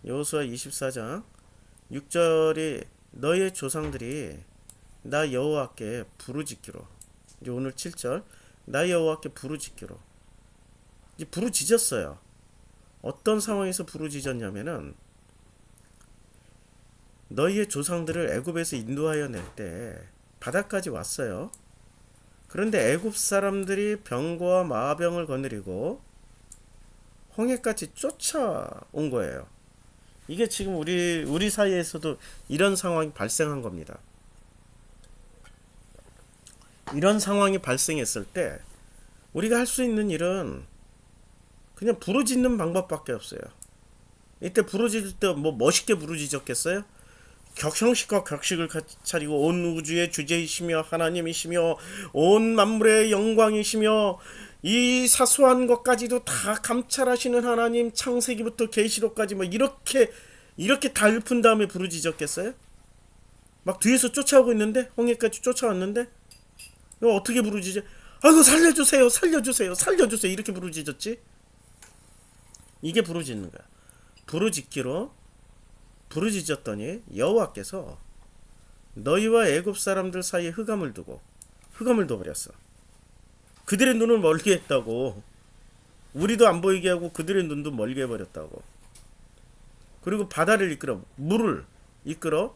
여호수아 24장 6절이 너의 조상들이 나 여호와께 부르짖기로, 이제 오늘 7절 나 여호와께 부르짖기로, 이제 부르짖었어요. 어떤 상황에서 부르짖었냐면은 너희의 조상들을 애굽에서 인도하여 낼 때 바다까지 왔어요. 그런데 애굽 사람들이 병과 마병을 거느리고 홍해까지 쫓아온 거예요. 이게 지금 우리 사이에서도 이런 상황이 발생한 겁니다. 이런 상황이 발생했을 때 우리가 할 수 있는 일은 그냥 부르짖는 방법밖에 없어요. 이때 부르짖을 때 뭐 멋있게 부르짖었겠어요? 형식과 격식을 차리고 온 우주의 주제이시며 하나님이시며 온 만물의 영광이시며 이 사소한 것까지도 다 감찰하시는 하나님, 창세기부터 계시록까지 뭐 이렇게 다 읊은 다음에 부르짖었겠어요? 막 뒤에서 쫓아오고 있는데, 홍해까지 쫓아왔는데 이거 어떻게 부르짖어? 아이고 살려주세요, 살려주세요, 살려주세요, 이렇게 부르짖었지. 이게 부르짖는 거야. 부르짖었더니 여호와께서 너희와 애굽 사람들 사이에 흑암을 둬버렸어. 그들의 눈을 멀게 했다고. 우리도 안 보이게 하고 그들의 눈도 멀게 해버렸다고. 그리고 바다를 이끌어, 물을 이끌어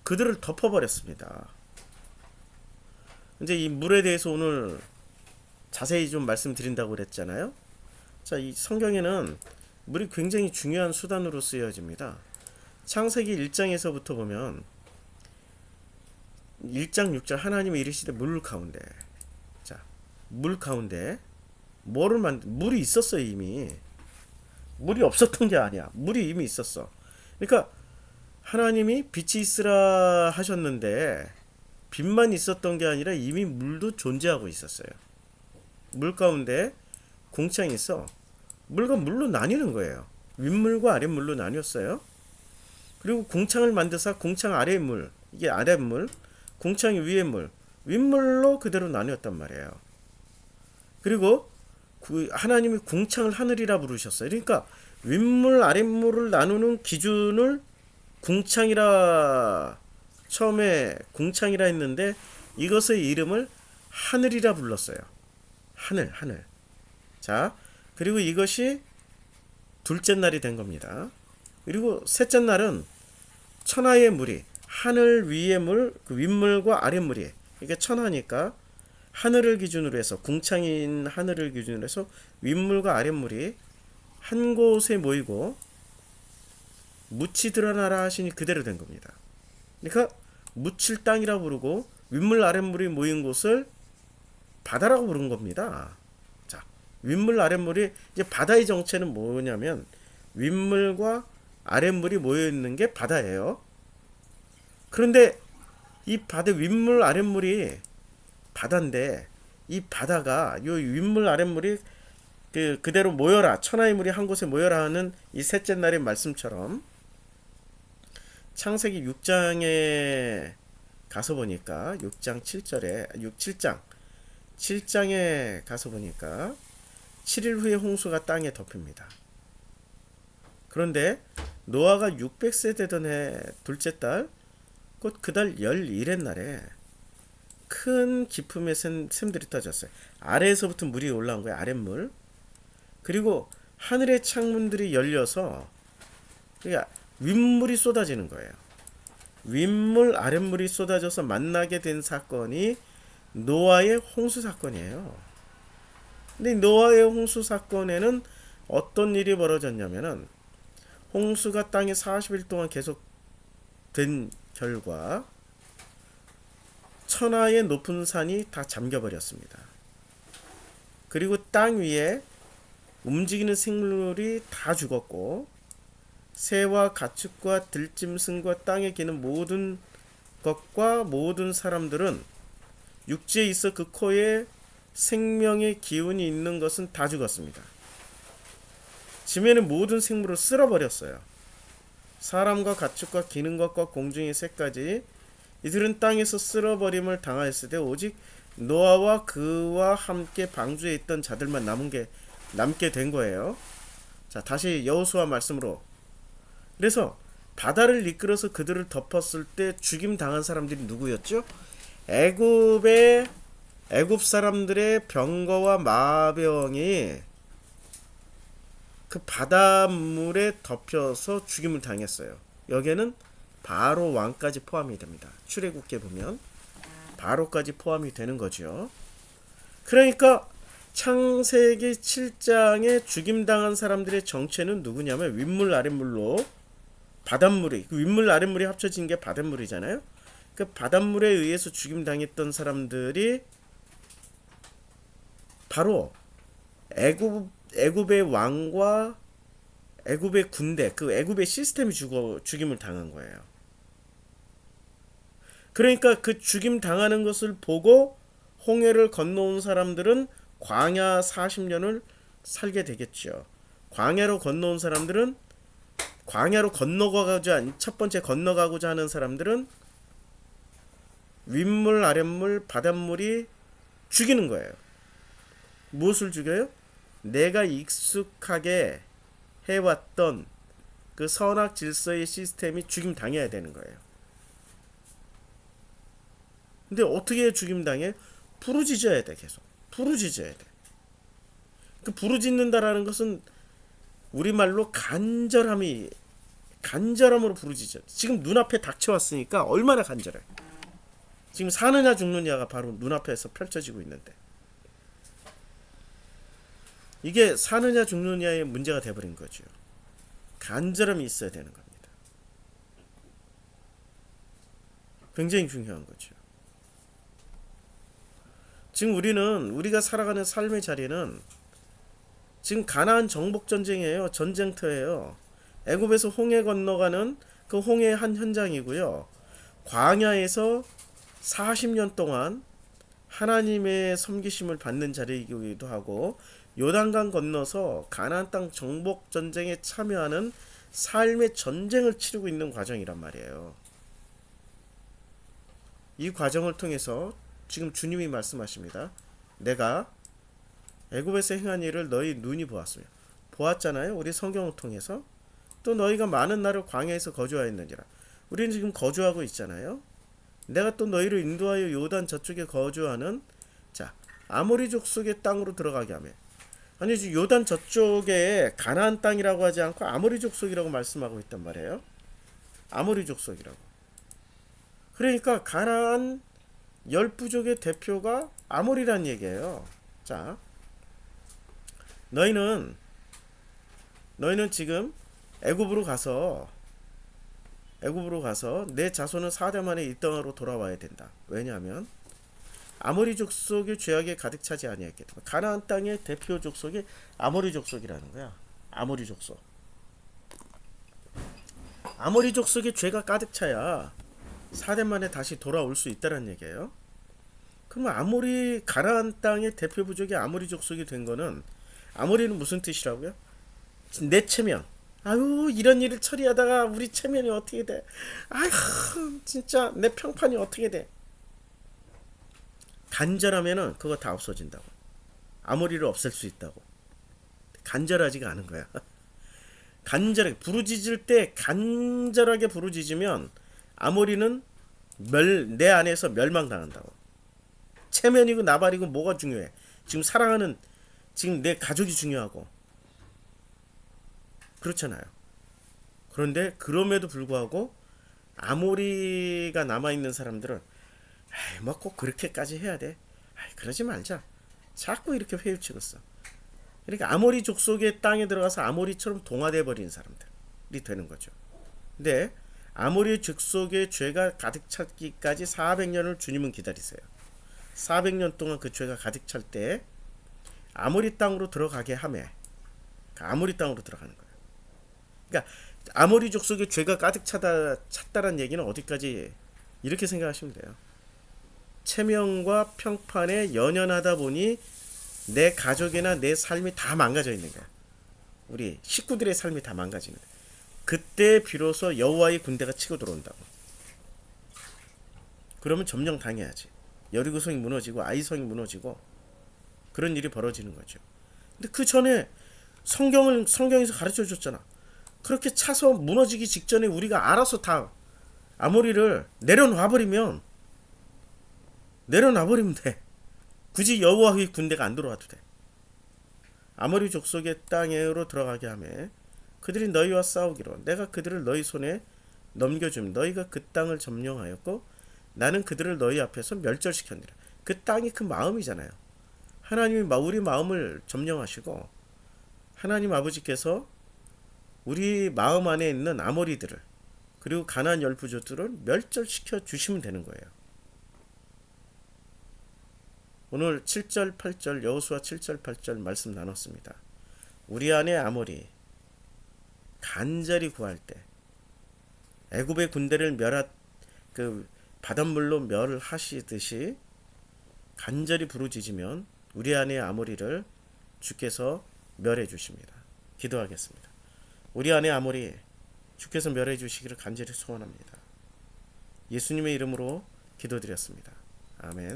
그들을 덮어버렸습니다. 이제 이 물에 대해서 오늘 자세히 좀 말씀드린다고 그랬잖아요. 자, 이 성경에는 물이 굉장히 중요한 수단으로 쓰여집니다. 창세기 1장에서부터 보면 1장 6절 하나님이 이르시되 물 가운데, 자, 물 가운데 물이 있었어요. 이미 물이 없었던 게 아니야. 물이 이미 있었어. 그러니까 하나님이 빛이 있으라 하셨는데 빛만 있었던 게 아니라 이미 물도 존재하고 있었어요. 물 가운데 공창이 있어. 물과 물로 나뉘는 거예요. 윗물과 아랫물로 나뉘었어요. 그리고 공창을 만드사 공창 아래의 물, 이게 아랫물, 공창 위의 물, 윗물로 그대로 나뉘었단 말이에요. 그리고 하나님이 공창을 하늘이라 부르셨어요. 그러니까 윗물 아랫물을 나누는 기준을 공창이라, 처음에 공창이라 했는데 이것의 이름을 하늘이라 불렀어요. 하늘. 자, 그리고 이것이 둘째 날이 된 겁니다. 그리고 셋째 날은 천하의 물이, 하늘 위의 물, 그 윗물과 아랫물이, 이게 천하니까 하늘을 기준으로 해서, 궁창인 하늘을 기준으로 해서 윗물과 아랫물이 한 곳에 모이고 묻이 드러나라 하시니 그대로 된 겁니다. 그러니까 묻힐 땅이라고 부르고 윗물 아랫물이 모인 곳을 바다라고 부른 겁니다. 자, 윗물 아랫물이, 이제 바다의 정체는 뭐냐면 윗물과 아랫물이 모여 있는 게 바다예요. 그런데 이 바다 윗물 아랫물이 바다인데, 이 바다가 요 윗물 아랫물이 그대로 모여라, 천하의 물이 한 곳에 모여라 하는 이 셋째 날의 말씀처럼 창세기 6장에 가서 보니까 7장에 가서 보니까 7일 후에 홍수가 땅에 덮입니다. 그런데 노아가 600세 되던 해 둘째 달, 곧 그달 11의 날에 큰 기품의 샘들이 터졌어요. 아래에서부터 물이 올라온 거예요. 아랫물. 그리고 하늘의 창문들이 열려서, 그러니까 윗물이 쏟아지는 거예요. 윗물 아랫물이 쏟아져서 만나게 된 사건이 노아의 홍수 사건이에요. 근데 노아의 홍수 사건에는 어떤 일이 벌어졌냐면은, 홍수가 땅에 40일 동안 계속 된 결과 천하의 높은 산이 다 잠겨버렸습니다. 그리고 땅 위에 움직이는 생물이 다 죽었고, 새와 가축과 들짐승과 땅에 기는 모든 것과 모든 사람들은, 육지에 있어 그 코에 생명의 기운이 있는 것은 다 죽었습니다. 지면의 모든 생물을 쓸어버렸어요. 사람과 가축과 기는 것과 공중의 새까지 이들은 땅에서 쓸어버림을 당하였을 때 오직 노아와 그와 함께 방주에 있던 자들만 남게 된 거예요. 자, 다시 여호수아 말씀으로. 그래서 바다를 이끌어서 그들을 덮었을 때 죽임 당한 사람들이 누구였죠? 애굽 사람들의 병거와 마병이 그 바닷물에 덮여서 죽임을 당했어요. 여기에는 바로 왕까지 포함이 됩니다. 출애굽기에 보면 바로까지 포함이 되는 거죠. 그러니까 창세기 7장에 죽임당한 사람들의 정체는 누구냐면 윗물 아랫물로 바닷물이 그 윗물 아랫물이 합쳐진 게 바닷물이잖아요. 그 바닷물에 의해서 죽임당했던 사람들이 바로 애굽의 왕과 애굽의 군대, 그 애굽의 시스템이 죽임을 당한 거예요. 그러니까 그 죽임 당하는 것을 보고 홍해를 건너온 사람들은 광야 40년을 살게 되겠죠. 광야로 건너온 사람들은 첫 번째 건너가고자 하는 사람들은 윗물, 아랫물, 바닷물이 죽이는 거예요. 무엇을 죽여요? 내가 익숙하게 해왔던 그 선악 질서의 시스템이 죽임 당해야 되는 거예요. 근데 어떻게 죽임 당해? 부르짖어야 돼. 계속 부르짖어야 돼. 그 부르짖는다라는 것은 우리말로 간절함으로 부르짖어. 지금 눈앞에 닥쳐왔으니까 얼마나 간절해. 지금 사느냐 죽느냐가 바로 눈앞에서 펼쳐지고 있는데 이게 사느냐 죽느냐의 문제가 돼버린 거죠. 간절함이 있어야 되는 겁니다. 굉장히 중요한 거죠. 지금 우리가 살아가는 삶의 자리는 지금 가나안 정복 전쟁이에요. 전쟁터예요. 애굽에서 홍해 건너가는 그 홍해의 한 현장이고요. 광야에서 40년 동안 하나님의 섬기심을 받는 자리이기도 하고 요단강 건너서 가나안 땅 정복 전쟁에 참여하는 삶의 전쟁을 치르고 있는 과정이란 말이에요. 이 과정을 통해서 지금 주님이 말씀하십니다. 내가 애굽에서 행한 일을 너희 눈이 보았잖아요. 우리 성경을 통해서. 또 너희가 많은 날을 광야에서 거주하였느니라. 우리는 지금 거주하고 있잖아요. 내가 또 너희를 인도하여 요단 저쪽에 거주하는 아모리 족속의 땅으로 들어가게 하며. 아니 요단 저쪽에 가나안 땅이라고 하지 않고 아모리 족속이라고 말씀하고 있단 말이에요. 아모리 족속이라고. 그러니까 가나안 10부족의 대표가 아모리란 얘기예요. 자, 너희는 지금 애굽으로 가서 내 자손은 4대 만에 이 땅으로 돌아와야 된다. 왜냐하면 아모리 족속의 죄악에 가득 차지 아니했기 때문에. 가나안 땅의 대표 족속이 아모리 족속이라는 거야. 아모리 족속. 아모리 족속의 죄가 가득 차야 4대 만에 다시 돌아올 수 있다는 얘기예요. 그러면 가나안 땅의 대표 부족이 아모리 족속이 된 거는, 아모리는 무슨 뜻이라고요? 내 체면. 아유, 이런 일을 처리하다가 우리 체면이 어떻게 돼? 아휴, 진짜 내 평판이 어떻게 돼? 간절하면은 그거 다 없어진다고. 아모리를 없앨 수 있다고. 간절하지가 않은 거야. 간절하게 부르짖을 때 간절하게 부르짖으면 아모리는 내 안에서 멸망당한다고. 체면이고 나발이고 뭐가 중요해? 지금 사랑하는 지금 내 가족이 중요하고 그렇잖아요. 그런데 그럼에도 불구하고 아모리가 남아있는 사람들은 뭐 꼭 그렇게까지 해야 돼? 그러지 말자. 자꾸 이렇게 회유치고 있어. 그러니까 아모리 족속의 땅에 들어가서 아모리처럼 동화돼 버린 사람들이 되는 거죠. 근데 아모리 족속의 죄가 가득 찼기까지 400년을 주님은 기다리세요. 400년 동안 그 죄가 가득 찰 때 아모리 땅으로 들어가게 하며 아모리 땅으로 들어가는 거예요. 그러니까 아모리 족속의 죄가 가득 찼다는 얘기는 어디까지 이렇게 생각하시면 돼요. 체면과 평판에 연연하다 보니 내 가족이나 내 삶이 다 망가져 있는 거야. 우리 식구들의 삶이 다 망가지는 거야. 그때 비로소 여호와의 군대가 치고 들어온다고. 그러면 점령 당해야지. 여리고성이 무너지고 아이성이 무너지고 그런 일이 벌어지는 거죠. 근데 그 전에 성경에서 가르쳐 줬잖아. 그렇게 차서 무너지기 직전에 우리가 알아서 다 아모리를 내려놔 버리면 돼. 굳이 여호와의 군대가 안 들어와도 돼. 아모리 족속의 땅으로 들어가게 하며 그들이 너희와 싸우기로 내가 그들을 너희 손에 넘겨줌 너희가 그 땅을 점령하였고 나는 그들을 너희 앞에서 멸절시켰느니라. 그 땅이 그 마음이잖아요. 하나님이 우리 마음을 점령하시고 하나님 아버지께서 우리 마음 안에 있는 아모리들을 그리고 가나안 열부족들을 멸절시켜 주시면 되는 거예요. 오늘 7절 8절 여호수아 7절 8절 말씀 나눴습니다. 우리 안에 아모리 간절히 구할 때 애굽의 군대를 바닷물로 멸하시듯이 간절히 부르짖으면 우리 안에 아모리를 주께서 멸해 주십니다. 기도하겠습니다. 우리 안에 아모리 주께서 멸해 주시기를 간절히 소원합니다. 예수님의 이름으로 기도드렸습니다. 아멘.